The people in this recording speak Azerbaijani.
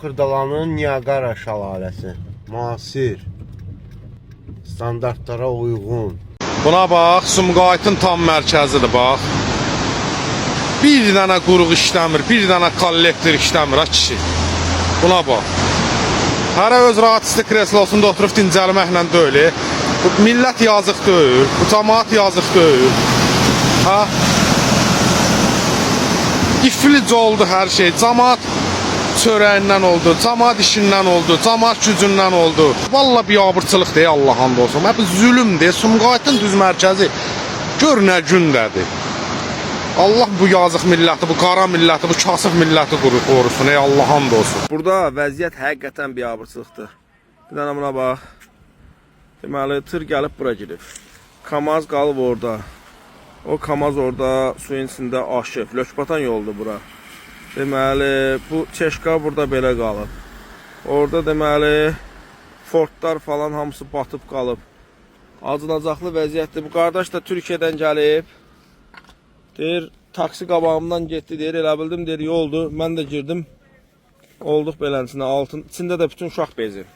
Xırdalanın Niagara şəlaləsi. Müasir. Standartlara uyğun. Buna bax, Sumqayıtın tam mərkəzidir, bax. Bir dənə quruq işləmir, bir dənə kollektor işləmir, ha kişi. Buna bax. Hərə öz rahatçı kreslosunda oturub dincəlməklə deyil. Bu millət yazıq deyil, bu cəmaat yazıq deyil. Ha? İflic oldu hər şey, cəmaat çörəyindən oldu, cəmaat işindən oldu, cəmaat gücündən oldu. Vallahi biabırçılıq deyə Allah hamd olsun. Hep zülümdür, Sumqayıtın düz mərkəzi. Gör nə gündədir. Allah bu yazıq milləti, bu qara milləti, bu kasıb milləti qorusun. Ey Allah hamd olsun. Burada vəziyyət həqiqətən biabırçılıqdır. Bir dənə buna bax. Deməli, tır gəlib bura girib. Kamaz qalıb orada. O kamaz orada suyun içində aşıb. Lökbatan yoldur bura. Deməli, bu çeşka burada belə qalıb. Orada deməli, Fordlar falan hamısı batıb qalıb. Acınacaqlı vəziyyətdir. Bu qardaş da Türkiyədən gəlib. Deyir, taksi qabağımdan getdi, deyir, elə bildim, deyir, yoldur. Mən də girdim. Olduq beləsinə, içində də bütün uşaq bezi.